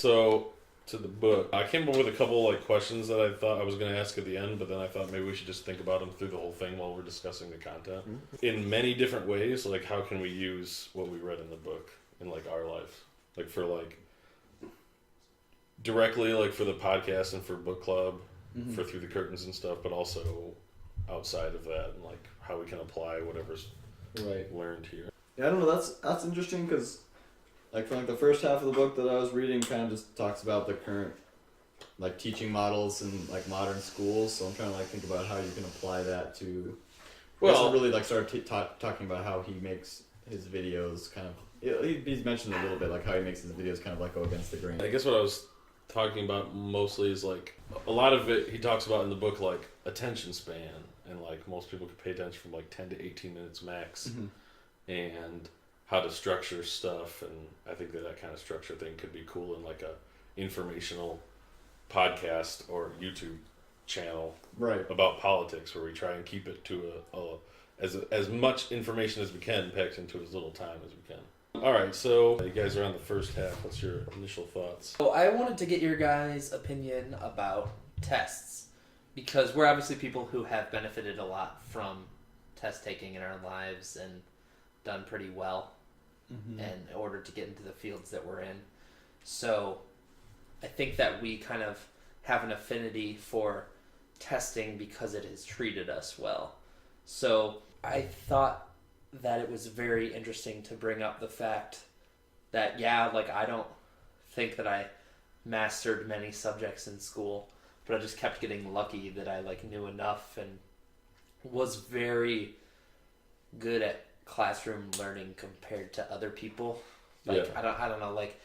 So, to the book, I came up with a couple like questions that I thought I was going to ask at the end, but then I thought maybe we should just think about them through the whole thing while we're discussing the content. In many different ways, like how can we use what we read in the book in like our life? Like for like directly like for the podcast and for book club, for Through the Curtains and stuff, but also outside of that and like how we can apply whatever's learned here. Yeah, I don't know. That's interesting because, like, for like the first half of the book that I was reading, kind of just talks about the current, like, teaching models in like modern schools. So I'm trying to like think about how you can apply that to. Well, really like started talking about how he makes his videos kind of. He's mentioned a little bit like how he makes his videos kind of like go against the grain. I guess what I was talking about mostly is like a lot of it he talks about in the book, like attention span, and like most people could pay attention from like 10 to 18 minutes max, and how to structure stuff. And I think that kind of structure thing could be cool in like a informational podcast or YouTube channel about politics, where we try and keep it to as much information as we can packed into as little time as we can. All right, so you guys are on the first half. What's your initial thoughts? So I wanted to get your guys' opinion about tests, because we're obviously people who have benefited a lot from test taking in our lives and done pretty well in order to get into the fields that we're in. So I think that we kind of have an affinity for testing because it has treated us well. So I thought that it was very interesting to bring up the fact that, like I don't think that I mastered many subjects in school, but I just kept getting lucky that I like knew enough and was very good at classroom learning compared to other people. Like I don't know, like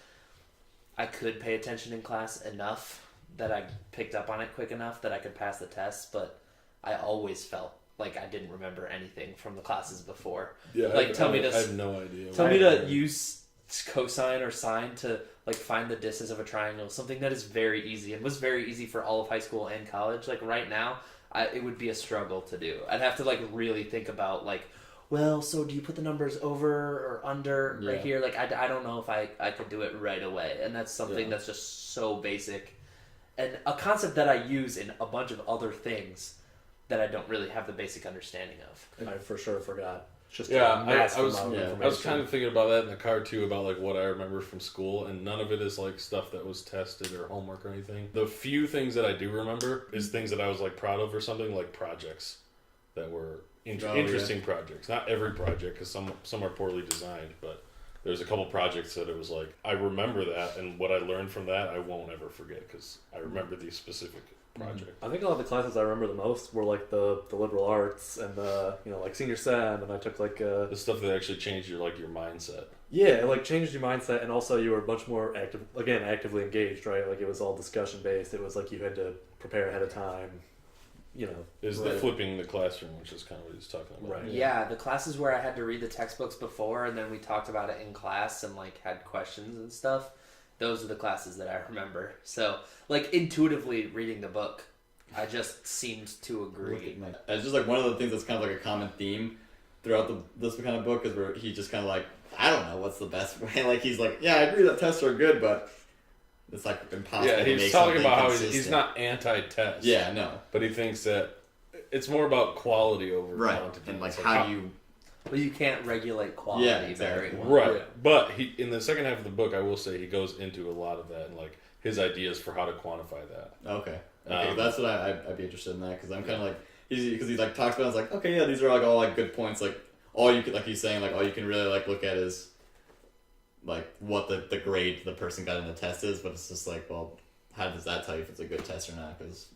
I could pay attention in class enough that I picked up on it quick enough that I could pass the test, but I always felt like I didn't remember anything from the classes before. Yeah, like I have no idea. Tell me to use cosine or sine to like find the distance of a triangle, something that is very easy and was very easy for all of high school and college. Like right now, it would be a struggle to do. I'd have to like really think about like, well, so do you put the numbers over or under right here? Like I don't know if I could do it right away, and that's something that's just so basic, and a concept that I use in a bunch of other things that I don't really have the basic understanding of. I for sure forgot. Just I was kind of thinking about that in the car too, about like what I remember from school, and none of it is like stuff that was tested or homework or anything. The few things that I do remember is things that I was like proud of or something, like projects that were interesting projects. Not every project, because some are poorly designed, but there's a couple projects that it was like, I remember that, and what I learned from that I won't ever forget, because I remember these specific project. I think a lot of the classes I remember the most were like the liberal arts and the like senior sem, and I took like the stuff that actually changed your mindset. Yeah, it like changed your mindset, and also you were much more actively engaged, right? Like it was all discussion based. It was like you had to prepare ahead of time. Is the flipping the classroom, which is kind of what he's talking about. Right. Yeah, the classes where I had to read the textbooks before, and then we talked about it in class and like had questions and stuff. Those are the classes that I remember. So, like, intuitively reading the book, I just seemed to agree. It's just, like, one of the things that's kind of, like, a common theme throughout this kind of book is where he just kind of, like, I don't know what's the best way. Like, he's like, yeah, I agree that tests are good, but it's, like, impossible to make something he's talking about how he's not anti-test. Yeah, no. But he thinks that it's more about quality over quantity. And, like, how you... Well, you can't regulate quality very well. Right. But in the second half of the book, I will say he goes into a lot of that and like his ideas for how to quantify that. Okay. That's what I'd be interested in that, because I'm kind of like, because he like talks about it, it's like, okay, yeah, these are like all like good points. Like all you could, like he's saying, like all you can really like look at is like what the grade the person got in the test is, but it's just like, well, how does that tell you if it's a good test or not? Because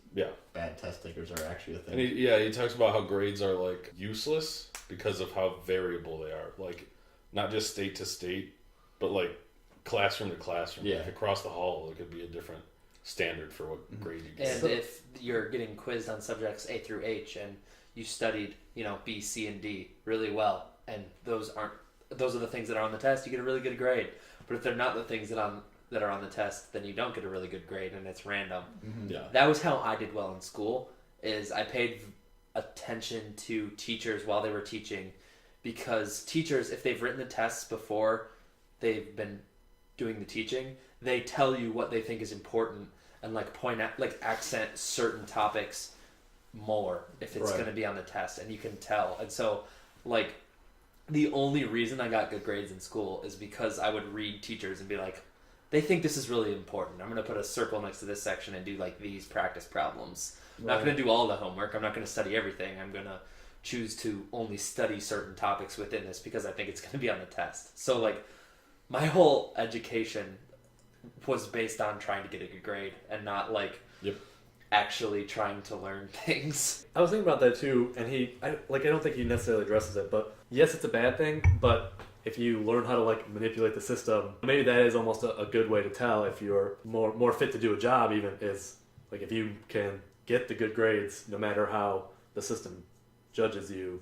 bad test takers are actually a thing. And he talks about how grades are like useless because of how variable they are. Like not just state to state, but like classroom to classroom. Yeah. Like across the hall, it could be a different standard for what grade you get. And if you're getting quizzed on subjects A through H and you studied, B, C, and D really well, and those are the things that are on the test, you get a really good grade. But if they're not the things that are on the test, then you don't get a really good grade, and it's random. Yeah. That was how I did well in school, is I paid attention to teachers while they were teaching, because teachers, if they've written the tests before they've been doing the teaching, they tell you what they think is important and like point out, like accent certain topics more if it's going to be on the test, and you can tell. And so like the only reason I got good grades in school is because I would read teachers and be like, they think this is really important. I'm going to put a circle next to this section and do like these practice problems. I'm not going to do all the homework. I'm not going to study everything. I'm going to choose to only study certain topics within this because I think it's going to be on the test. So like my whole education was based on trying to get a good grade and not like actually trying to learn things. I was thinking about that too, and I don't think he necessarily addresses it, but yes, it's a bad thing, but if you learn how to like manipulate the system, maybe that is almost a good way to tell if you're more fit to do a job, even is like if you can get the good grades no matter how the system judges you.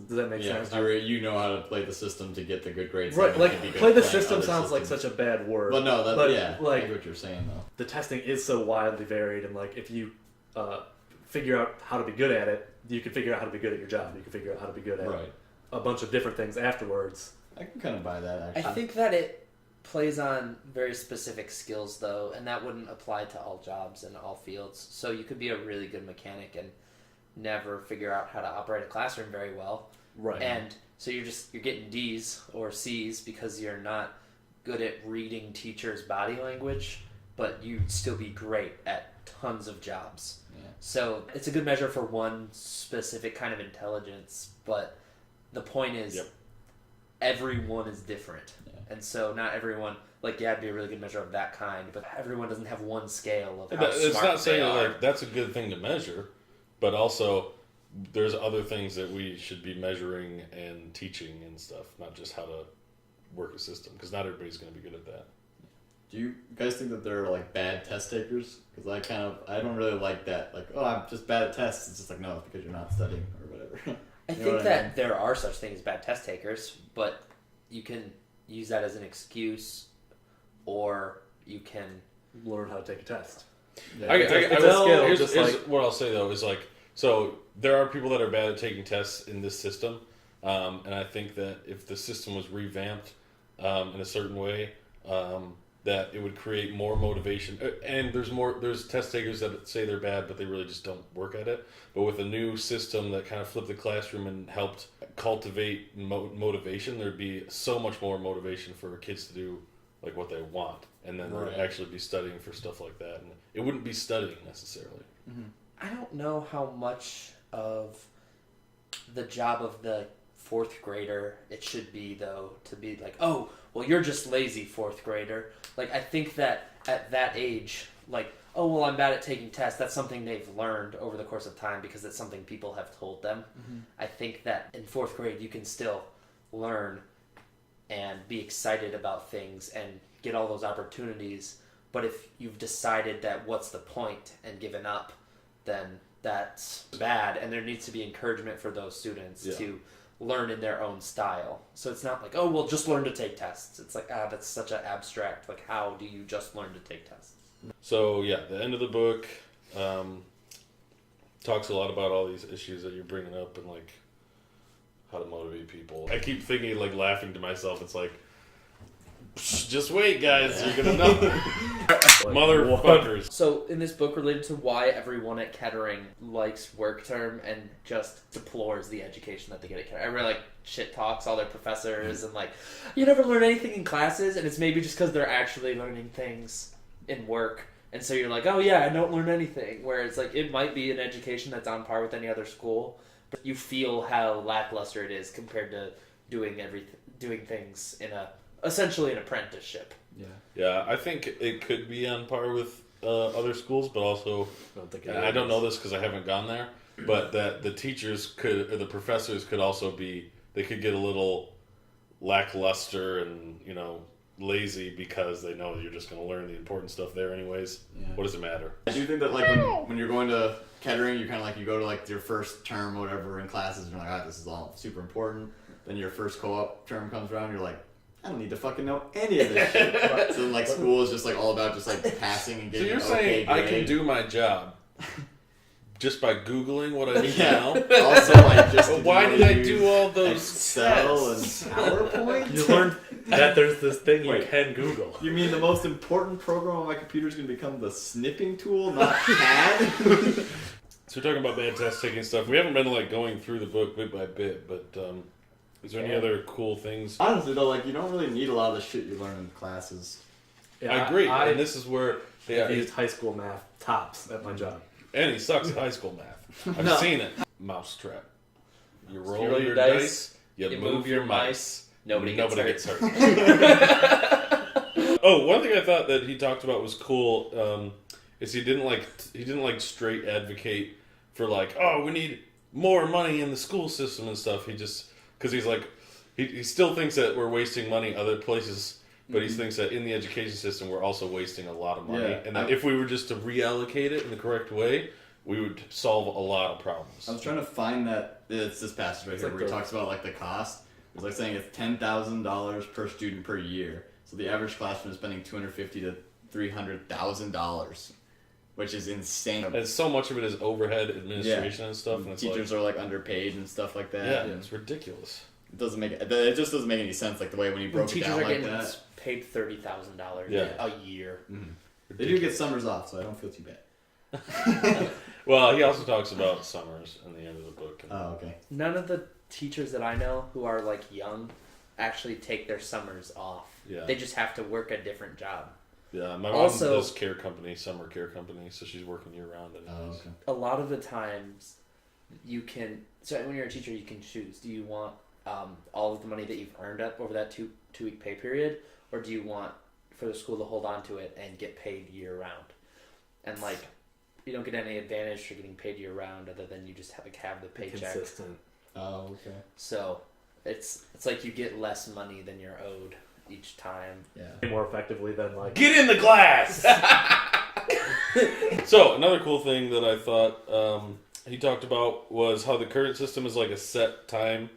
Does that make sense? You know how to play the system to get the good grades. Right, like play the system sounds like such a bad word. Well, no, like, I get what you're saying though. The testing is so wildly varied, and like if you figure out how to be good at it, you can figure out how to be good at your job. You can figure out how to be good at a bunch of different things afterwards. I can kind of buy that, actually. I think that it plays on very specific skills though, and that wouldn't apply to all jobs and all fields. So you could be a really good mechanic and never figure out how to operate a classroom very well. Right. And so you're getting D's or C's because you're not good at reading teachers' body language, but you'd still be great at tons of jobs. Yeah. So it's a good measure for one specific kind of intelligence, but the point is everyone is different. Yeah. And so not everyone, like, it'd be a really good measure of that kind, but everyone doesn't have one scale of how smart it's not saying they are. Like that's a good thing to measure, but also there's other things that we should be measuring and teaching and stuff, not just how to work a system, because not everybody's going to be good at that. Do you guys think that they're like bad test takers? Because I don't really like that. Like, oh, I'm just bad at tests. It's just like, no, it's because you're not studying or whatever. I think that there are such things as bad test takers, but you can use that as an excuse, or you can learn how to take a test. Yeah. Here's what I'll say though is like, so there are people that are bad at taking tests in this system, and I think that if the system was revamped in a certain way, that it would create more motivation. And there's test takers that say they're bad, but they really just don't work at it. But with a new system that kind of flipped the classroom and helped cultivate motivation, there'd be so much more motivation for kids to do like what they want, and then they'd actually be studying for stuff like that. And it wouldn't be studying necessarily. Mm-hmm. I don't know how much of the job of the fourth grader it should be, though, to be like, oh, well, you're just lazy, fourth grader. Like, I think that at that age, like, oh, well, I'm bad at taking tests, that's something they've learned over the course of time because it's something people have told them. Mm-hmm. I think that in fourth grade, you can still learn and be excited about things and get all those opportunities. But if you've decided that what's the point and given up, then that's bad, and there needs to be encouragement for those students to learn in their own style. So it's not like, oh, well, just learn to take tests. It's like, that's such an abstract, like, how do you just learn to take tests? So, yeah, the end of the book talks a lot about all these issues that you're bringing up and, like, how to motivate people. I keep thinking, like, laughing to myself. It's like, just wait, guys. You're going to know. Motherfuckers. So, in this book related to why everyone at Kettering likes work term and just deplores the education that they get at Kettering. Everyone, like, shit talks all their professors and, like, you never learn anything in classes, and it's maybe just because they're actually learning things in work. And so you're like, oh, yeah, I don't learn anything. Whereas, like, it might be an education that's on par with any other school, but you feel how lackluster it is compared to doing things in essentially an apprenticeship. Yeah, I think it could be on par with other schools, but also, I don't know this because I haven't gone there, but that the teachers or the professors could also they could get a little lackluster and, lazy because they know that you're just going to learn the important stuff there anyways. Yeah. What does it matter? I do think that, like, when you're going to Kettering, you kind of, like, you go to, like, your first term or whatever in classes, and you're like, this is all super important. Then your first co-op term comes around, you're like, I don't need to fucking know any of this shit. So then, like, school is just, like, all about just, like, passing and getting So you're saying I can do my job, just by Googling what I do Yeah. now. Also, like, just But to why know did I to do use all those Excel tests? and PowerPoint? You learned that there's this thing you Wait. can Google. You mean the most important program on my computer is going to become the snipping tool, not CAD? So we're talking about bad test taking stuff. We haven't been like going through the book bit by bit, but is there any Yeah. other cool things? Honestly, though, like, you don't really need a lot of the shit you learn in classes. I agree, I and this is where used high school math tops at my job. and he sucks at high school math. I've No. seen it. Mousetrap. You roll, roll your your dice. dice, You move your mice. Nobody gets hurt. Oh, one thing I thought that he talked about was cool is he didn't like straight advocate for like, oh, we need more money in the school system and stuff. He just because he's like he still thinks that we're wasting money other places, but he thinks that in the education system we're also wasting a lot of money, Yeah. and that if we were just to reallocate it in the correct way, we would solve a lot of problems. I was trying to find that. It's this passage right here like where he the- talks about like the cost. It's like saying it's $10,000 per student per year. So the average classroom is spending $250,000 to $300,000, which is insane. And so much of it is overhead administration and stuff, and it's Teachers are like underpaid and stuff like that. yeah, and it's ridiculous. it doesn't make it just doesn't make any sense like the way when he broke it Teachers down are like getting that. paid $30,000 Yeah. a year. They do get summers off, so I don't feel too bad. Well, he also talks about summers in the end of the book. Oh, okay. None of the teachers that I know who are like young actually take their summers off. Yeah. They just have to work a different job. Yeah, my mom Also- does summer care company, so she's working year round. Oh, okay. A lot of the times, you can. So when you're a teacher, you can choose. Do you want all of the money that you've earned up over that two-week pay period, or do you want for the school to hold on to it and get paid year round? And like, you don't get any advantage for getting paid year round other than you just have the paycheck. Consistent. Oh, okay. So it's like you get less money than you're owed each time. Yeah. More effectively than like Get in the class! So, another cool thing that I thought he talked about was how the current system is like a set time.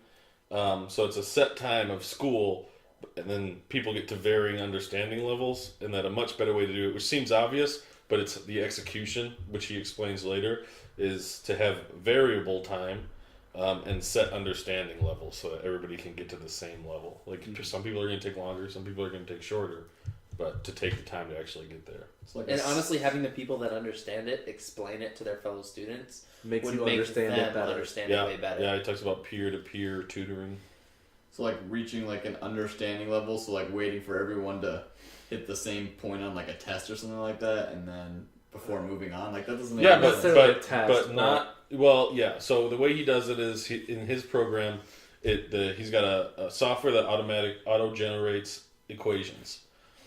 So it's a set time of school, and then people get to varying understanding levels, and that a much better way to do it, which seems obvious, but it's the execution, which he explains later, is to have variable time and set understanding levels so that everybody can get to the same level. Like, some people are going to take longer, some people are going to take shorter, but to take the time to actually get there. It's like And honestly, having the people that understand it explain it to their fellow students makes would you make understand them it better. understand Yeah, it way better. yeah, he talks about peer-to-peer tutoring. So like reaching like an understanding level, so like waiting for everyone to hit the same point on like a test or something like that, and then before moving on, like that doesn't make Yeah, any but sense. necessarily but, a test, but but- not well. Yeah, so the way he does it is in his program, he's got a software that auto generates equations,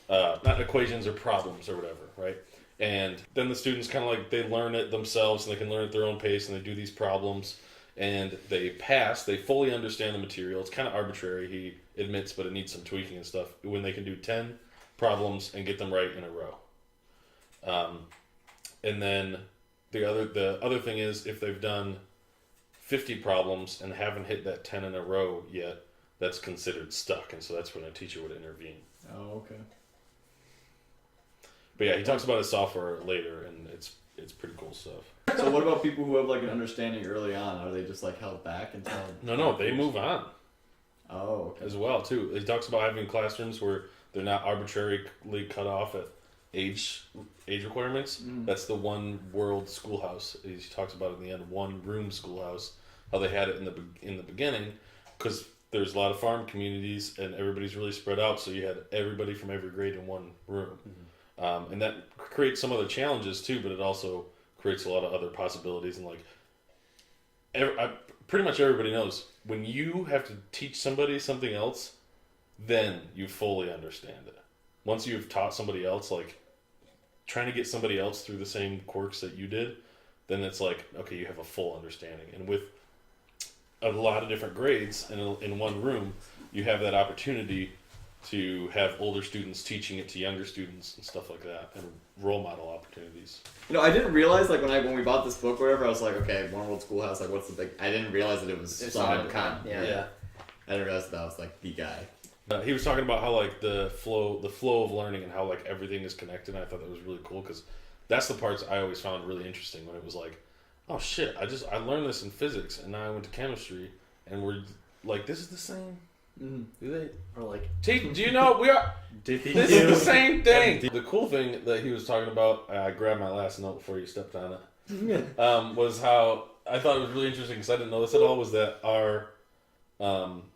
not equations or problems or whatever, right? And then the students kind of like they learn it themselves and they can learn at their own pace and they do these problems and they pass. They fully understand the material. It's kind of arbitrary, he admits, but it needs some tweaking and stuff. When they can do 10 problems and get them right in a row. And then the other thing is if they've done 50 problems and haven't hit that 10 in a row yet, that's considered stuck, and so that's when a teacher would intervene. Oh, okay. But yeah, he talks about his software later, and it's pretty cool stuff. So what about people who have like an understanding early on? Are they just like held back until? No, they move on Oh, okay. as well too. He talks about having classrooms where they're not arbitrarily cut off at age requirements. That's the One World Schoolhouse. He talks about it in the end, one room schoolhouse. How they had it in the beginning, because there's a lot of farm communities and everybody's really spread out, so you had everybody from every grade in one room, and that creates some other challenges too. But it also creates a lot of other possibilities, and like pretty much everybody knows when you have to teach somebody something else, then you fully understand it. Once you've taught somebody else, like trying to get somebody else through the same quirks that you did, then it's like, okay, you have a full understanding. And with a lot of different grades in one room, you have that opportunity to have older students teaching it to younger students and stuff like that, and role model opportunities. You know, I didn't realize like when we bought this book, or whatever, I was like, okay, One World Schoolhouse, like what's the big? I didn't realize that it was It's Salman Salman Khan. Khan, yeah. I didn't realize that was like the guy. He was talking about how like the flow of learning and how like everything is connected. And I thought that was really cool because that's the parts I always found really interesting when it was like, oh shit, I learned this in physics, and now I went to chemistry, and we're like, this is the same. Mm-hmm. Do they? Or like, Do you know we are? DPQ. This is the same thing. The cool thing that he was talking about, I grabbed my last note before you stepped on it, was how I thought it was really interesting because I didn't know this at all, was that our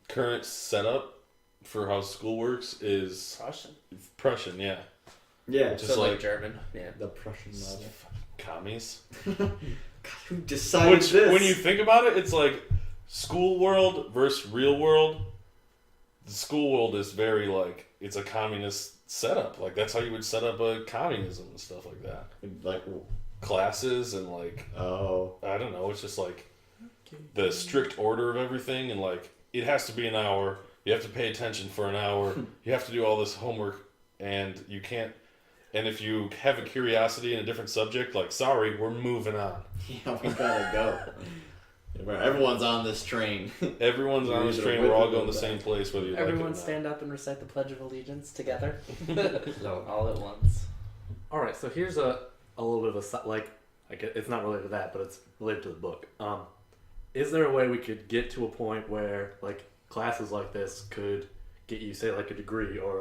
current setup for how school works is Prussian, yeah. Yeah. Just So like German. Yeah. The Prussian model. commies. God, who decided Which, this? when you think about it, it's like school world versus real world. The school world is very like, it's a communist setup. Like that's how you would set up a communism and stuff like that. Like, Classes and like, oh. I don't know. It's just like the strict order of everything, and like it has to be an hour. You have to pay attention for an hour. You have to do all this homework, and you can't. And if you have a curiosity in a different subject, like, sorry, we're moving on. Yeah, we gotta go. Everyone's on this train. Everyone's on this train. We're all going to the same place, whether you like it or Everyone not. stand up and recite the Pledge of Allegiance together. All at once. All right, so here's a little bit of a like it's not related to that, but it's related to the book. Is there a way we could get to a point where like classes like this could get you, say, like a degree or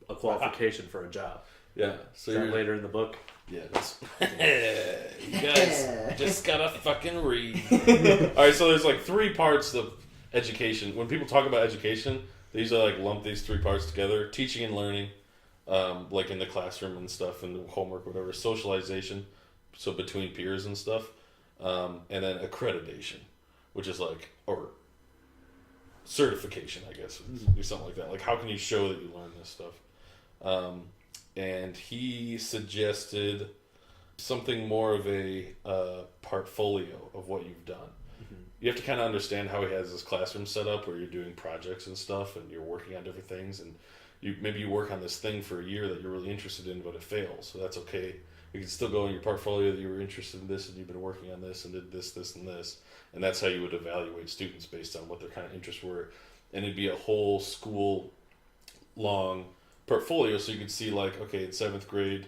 a qualification for a job? Yeah. So Is that you're later in the book? Yeah. You guys just gotta fucking read. All right. So there's like 3 parts of education. When people talk about education, they usually like lump these 3 parts together: teaching and learning, like in the classroom and stuff, and the homework, whatever. Socialization, so between peers and stuff, and then accreditation, which is like, or certification, I guess, do something like that. Like, how can you show that you learned this stuff? And he suggested something more of a portfolio of what you've done. Mm-hmm. You have to kind of understand how he has this classroom set up where you're doing projects and stuff, and you're working on different things, and maybe you work on this thing for a year that you're really interested in, but it fails, so that's okay. You can still go in your portfolio that you were interested in this, and you've been working on this, and did this, this, and this, and that's how you would evaluate students based on what their kind of interests were, and it'd be a whole school long portfolio, so you could see like, okay, in 7th grade,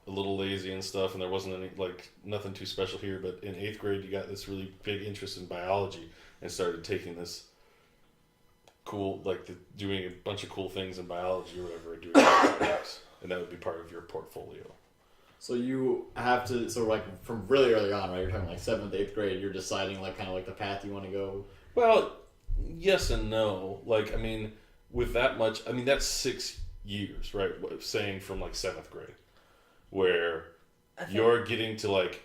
a little lazy and stuff, and there wasn't any, like, nothing too special here, but in 8th grade you got this really big interest in biology and started taking this cool, like, doing a bunch of cool things in biology or whatever, doing projects, and that would be part of your portfolio. So you have to, so like from really early on, right? You're talking like 7th, 8th grade, you're deciding like kind of like the path you want to go. Well, yes and no. Like, I mean, with that much, I mean, that's 6 years, right? Saying from like 7th grade, where you're getting to like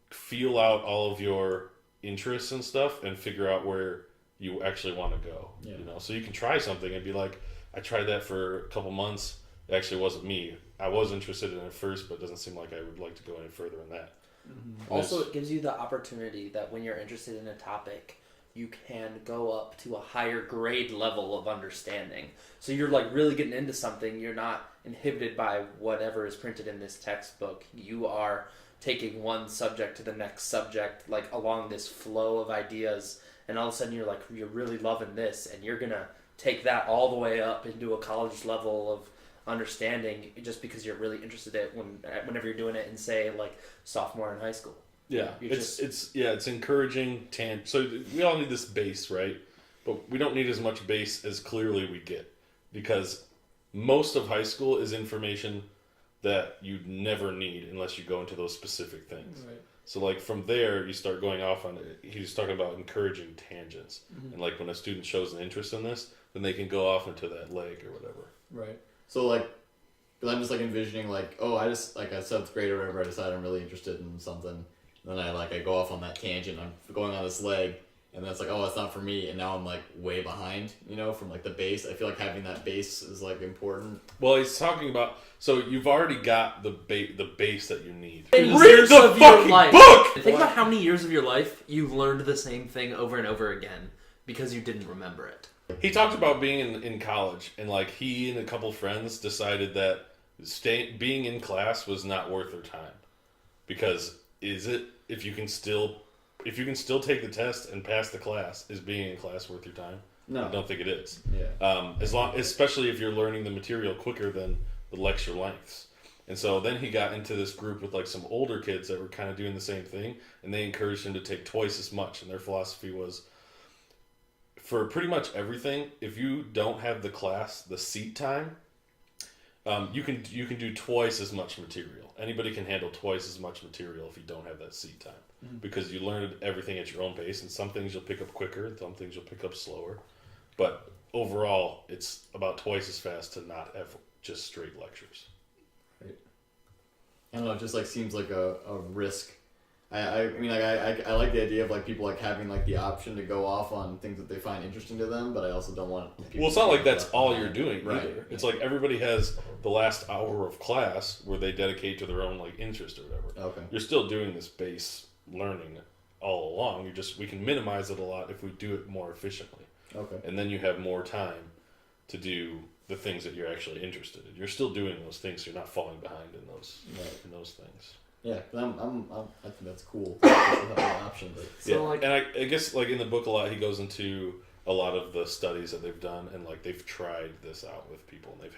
feel out all of your interests and stuff and figure out where you actually want to go. Yeah. You know, so you can try something and be like, I tried that for a couple months. It actually wasn't me. I was interested in it first, but it doesn't seem like I would like to go any further in that. Mm-hmm. Also, it gives you the opportunity that when you're interested in a topic, you can go up to a higher grade level of understanding. So you're like really getting into something. You're not inhibited by whatever is printed in this textbook. You are taking one subject to the next subject, like along this flow of ideas, and all of a sudden you're like, you're really loving this, and you're gonna take that all the way up into a college level of understanding just because you're really interested in it whenever you're doing it in, say, like sophomore in high school. Yeah, it's encouraging. So we all need this base, right? But we don't need as much base as clearly we get, because most of high school is information that you'd never need unless you go into those specific things. Right. So like from there, you start going off on it. He's talking about encouraging tangents, and like when a student shows an interest in this, then they can go off into that leg or whatever. Right. So like, because I'm just like envisioning like, oh, I just like at 7th grade or whatever, I decide I'm really interested in something. Then I go off on that tangent. I'm going on this leg, and then it's like, oh, that's not for me. And now I'm like way behind, you know, from like the base. I feel like having that base is like important. Well, he's talking about, so you've already got the base that you need. Read the fucking book! Think about how many years of your life you learned the same thing over and over again because you didn't remember it. He talked about being in college, and like he and a couple friends decided that being in class was not worth their time, because if you can still take the test and pass the class, is being in class worth your time? No, I don't think it is. Yeah. Especially if you're learning the material quicker than the lecture lengths. And so then he got into this group with like some older kids that were kind of doing the same thing, and they encouraged him to take twice as much. And their philosophy was, for pretty much everything, if you don't have the seat time, you can do twice as much material. Anybody can handle twice as much material if you don't have that seat time, because you learn everything at your own pace, and some things you'll pick up quicker, and some things you'll pick up slower. But overall, it's about twice as fast to not have just straight lectures. I don't know, it just like seems like a risk. I mean, like I like the idea of like people like having like the option to go off on things that they find interesting to them, but I also don't want people. Well, it's not like that's all you're doing right. either. It's like everybody has the last hour of class where they dedicate to their own like interest or whatever. Okay. You're still doing this base learning all along. We can minimize it a lot if we do it more efficiently. Okay. And then you have more time to do the things that you're actually interested in. You're still doing those things, so you're not falling behind in those things. Yeah, I think that's cool. Have an option, but So and I guess like in the book a lot, he goes into a lot of the studies that they've done, and like they've tried this out with people, and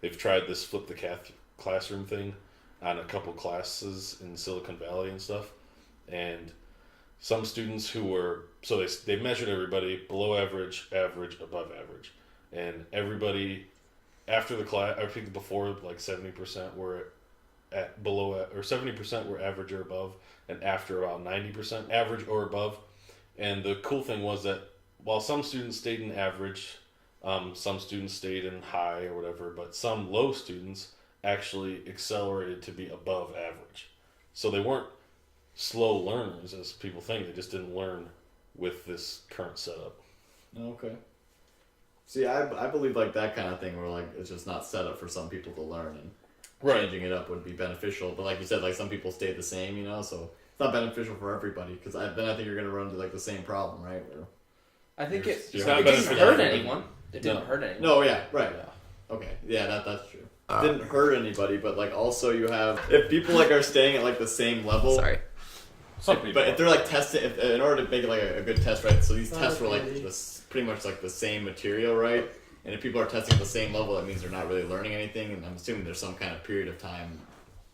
they've tried this flip the classroom thing on a couple classes in Silicon Valley and stuff, and some students who were they measured everybody below average, average, above average, and everybody after the class, I think before like 70% were at below or 70% were average or above, and after about 90% average or above. And the cool thing was that while some students stayed in average, some students stayed in high or whatever, but some low students actually accelerated to be above average. So they weren't slow learners as people think. They just didn't learn with this current setup. Okay. See, I believe like that kind of thing where like it's just not set up for some people to learn, and changing it up would be beneficial. But like you said, like some people stay the same, you know, so it's not beneficial for everybody, because then I think you're going to run into like the same problem, right? Where I think it didn't beneficial hurt for anyone. It didn't hurt anyone. No, yeah, right. Okay, yeah, that's true. It didn't hurt anybody, but like also you have, if people like are staying at like the same level. Sorry. Some people. But if they're like testing, in order to make it like a good test, right? So these tests were like pretty much like the same material, right? And if people are testing at the same level, that means they're not really learning anything. And I'm assuming there's some kind of period of time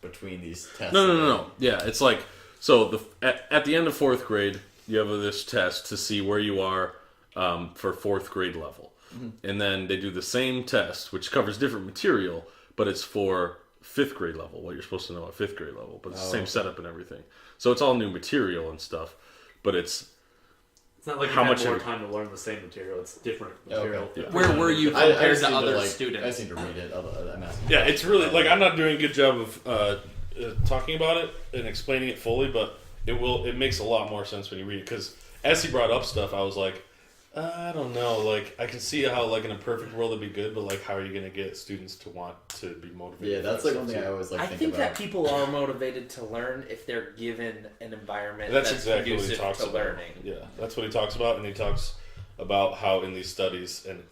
between these tests. No. Yeah, it's like, so at the end of fourth grade, you have this test to see where you are for fourth grade level. Mm-hmm. And then they do the same test, which covers different material, but it's for fifth grade level, what you're supposed to know at fifth grade level. But it's the same setup and everything. So it's all new material and stuff, but it's not like you have more time to learn the same material. It's different material. Okay. Yeah. Where were you compared to other students? I seem to read it. Yeah, it's really, like, I'm not doing a good job of talking about it and explaining it fully, but it makes a lot more sense when you read it. Because as he brought up stuff, I was like, I don't know. Like, I can see how, like, in a perfect world it'd be good, but, like, how are you going to get students to want to be motivated? Yeah, that's, like, one thing I always, like, I think think about. that people are motivated to learn if they're given an environment That's that's exactly what he conducive talks to about. learning. Yeah, that's what he talks about, and he talks about how in these studies and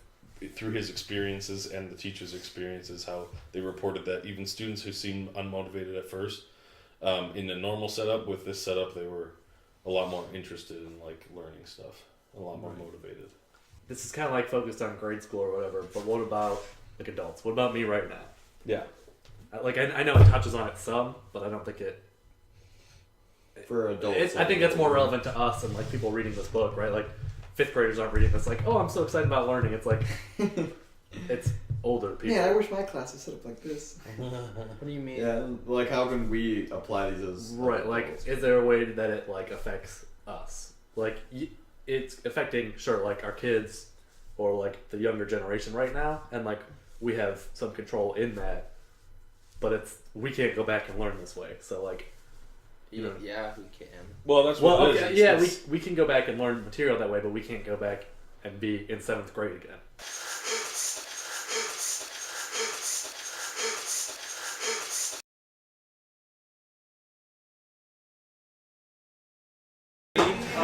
through his experiences and the teachers' experiences, how they reported that even students who seemed unmotivated at first, in a normal setup, with this setup, they were a lot more interested in, like, learning stuff, a lot more motivated. This is kind of like focused on grade school or whatever, but what about like adults? What about me right now? Yeah. Like I know it touches on it some, but I don't think it. For adults, I think that's more relevant to us and like people reading this book, right? Like fifth graders aren't reading this. Like, oh, I'm so excited about learning. It's like it's older people. Yeah, I wish my class was set up like this. What do you mean? Yeah, like how can we apply these as right? Like, adults? is there a way that it like affects us? Like, it's affecting like our kids or like the younger generation right now, and like we have some control in that, but we can't go back and learn this way. So like, you know, yeah, we can. Well, that's what it is. Okay, yeah, we can go back and learn material that way, but we can't go back and be in 7th grade again.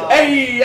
Hey!